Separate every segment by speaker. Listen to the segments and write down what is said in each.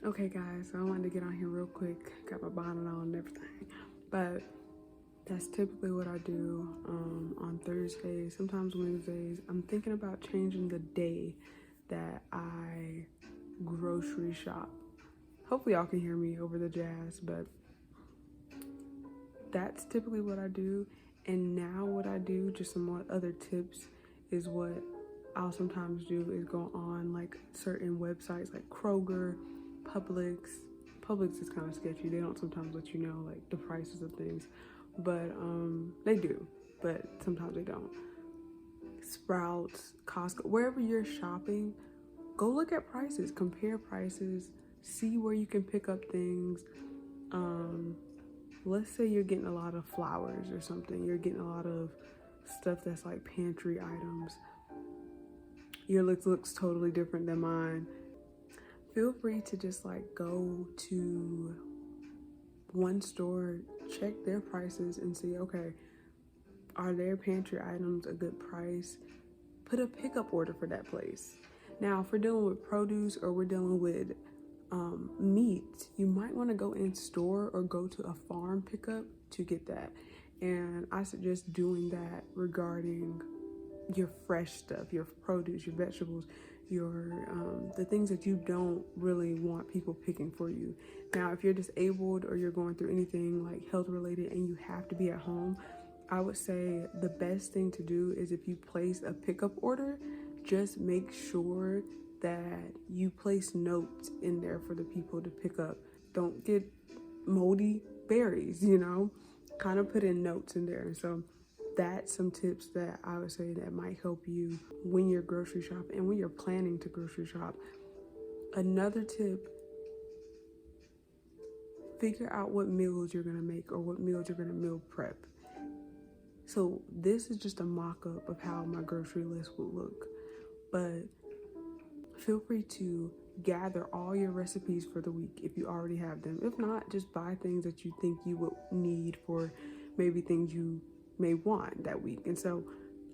Speaker 1: Okay guys, so I wanted to get on here real quick. Got my bonnet on and everything. But that's typically what I do on Thursdays, sometimes Wednesdays. I'm thinking about changing the day that I grocery shop. Hopefully y'all can hear me over the jazz, but that's typically what I do. And now what I do, just some more other tips, is what I'll sometimes do is go on like certain websites like Kroger, Publix. Publix is kind of sketchy. They don't sometimes let you know like the prices of things, but they do, but sometimes they don't. Sprouts, Costco, wherever you're shopping, go look at prices, compare prices, see where you can pick up things. Let's say you're getting a lot of flowers or something. You're getting a lot of stuff that's like pantry items. Your looks totally different than mine. Feel free to just like go to one store, check their prices and see, okay, are their pantry items a good price? Put a pickup order for that place. Now, if we're dealing with produce or we're dealing with meat, you might want to go in store or go to a farm pickup to get that. And I suggest doing that regarding your fresh stuff, your produce, your vegetables, your the things that you don't really want people picking for you. Now, if you're disabled or you're going through anything like health related and you have to be at home, I would say the best thing to do is if you place a pickup order, just make sure that you place notes in there for the people to pick up. Don't get moldy berries, kind of put in notes in there. And so that's some tips that I would say that might help you when you're grocery shopping and when you're planning to grocery shop. Another tip, figure out what meals you're gonna make or what meals you're gonna meal prep. So this is just a mock-up of how my grocery list would look, but feel free to gather all your recipes for the week if you already have them. If not, just buy things that you think you will need for maybe things you may want that week. And so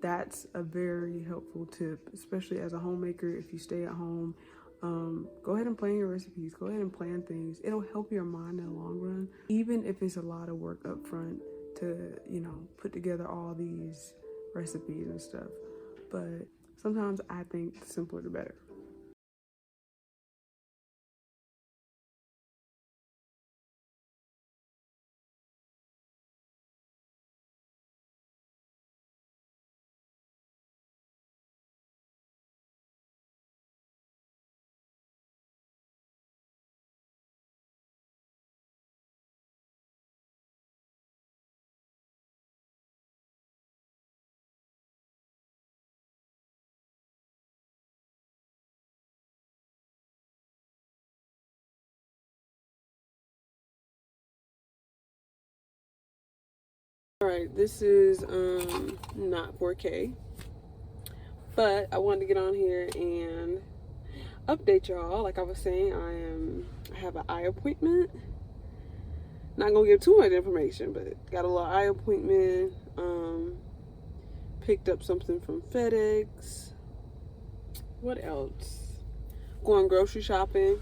Speaker 1: that's a very helpful tip, especially as a homemaker. If you stay at home, go ahead and plan your recipes. Go ahead and plan things. It'll help your mind in the long run, even if it's a lot of work up front to, put together all these recipes and stuff. But sometimes I think the simpler the better. All right, this is not 4K, but I wanted to get on here and update y'all. Like I was saying, I have an eye appointment. Not gonna give too much information, but got a little eye appointment. Picked up something from FedEx. What else? Going grocery shopping.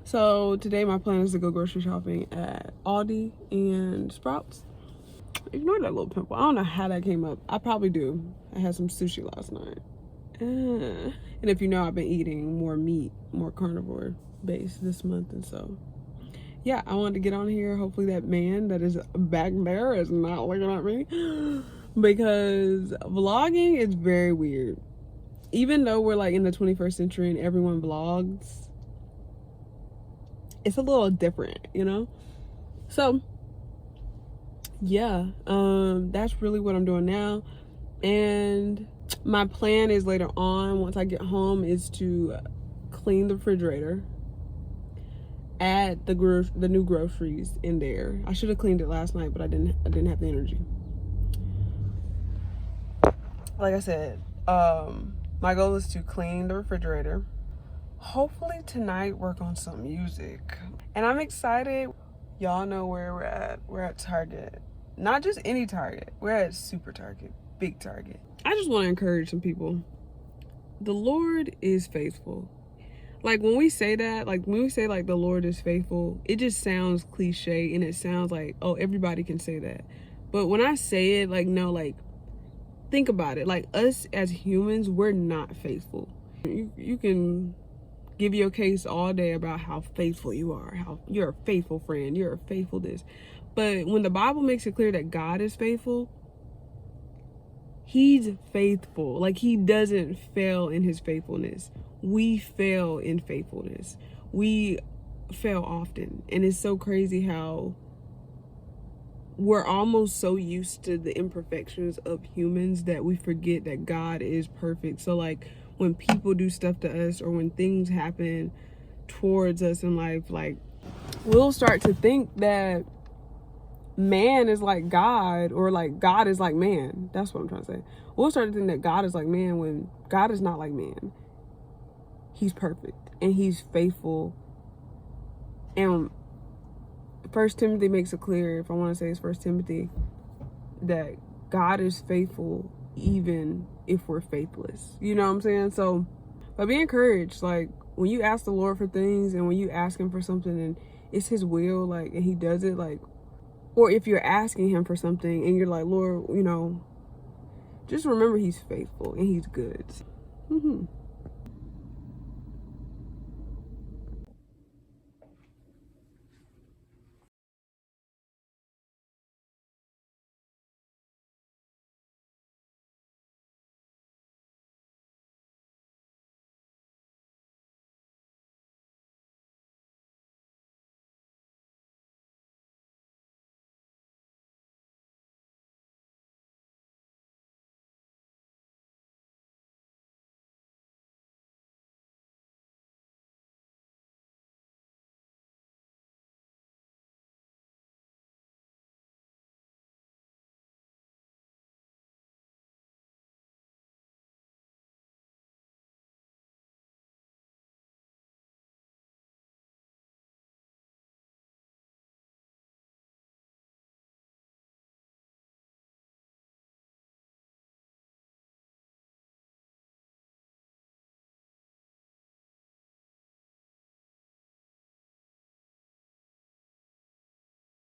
Speaker 1: So today my plan is to go grocery shopping at Aldi and Sprouts. Ignore that little pimple. I don't know how that came up. I probably do. I had some sushi last night. And if you know, I've been eating more meat, more carnivore based this month. And so, yeah, I wanted to get on here. Hopefully that man that is back there is not looking at me. Because vlogging is very weird. Even though we're like in the 21st century and everyone vlogs, it's a little different, So, yeah, that's really what I'm doing now. And my plan is later on, once I get home, is to clean the refrigerator, add the new groceries in there. I should have cleaned it last night, but I didn't have the energy. Like I said, my goal is to clean the refrigerator. Hopefully tonight work on some music. And I'm excited. Y'all know where we're at. We're at Target. Not just any Target. We're at Super Target. Big Target. I just want to encourage some people. The Lord is faithful. Like when we say that, like when we say like the Lord is faithful, it just sounds cliche and it sounds like, oh, everybody can say that. But when I say it, like, no, like, think about it. Like, us as humans, we're not faithful. You can give your case all day about how faithful you are, how you're a faithful friend, you're a faithful this. But when the Bible makes it clear that God is faithful, he's faithful. Like, he doesn't fail in his faithfulness. We fail in faithfulness. We fail often. And it's so crazy how we're almost so used to the imperfections of humans that we forget that God is perfect. So like when people do stuff to us or when things happen towards us in life, like we'll start to think that man is like God or like God is like man. That's what I'm trying to say. We'll start to think that God is like man when God is not like man. He's perfect and he's faithful. And First Timothy makes it clear, if I want to say it's First Timothy, that God is faithful even if we're faithless. You know what I'm saying? So, but be encouraged. Like when you ask the Lord for things and when you ask him for something and it's his will, like, and he does it, like, or if you're asking him for something and you're like, Lord, you know, just remember he's faithful and he's good.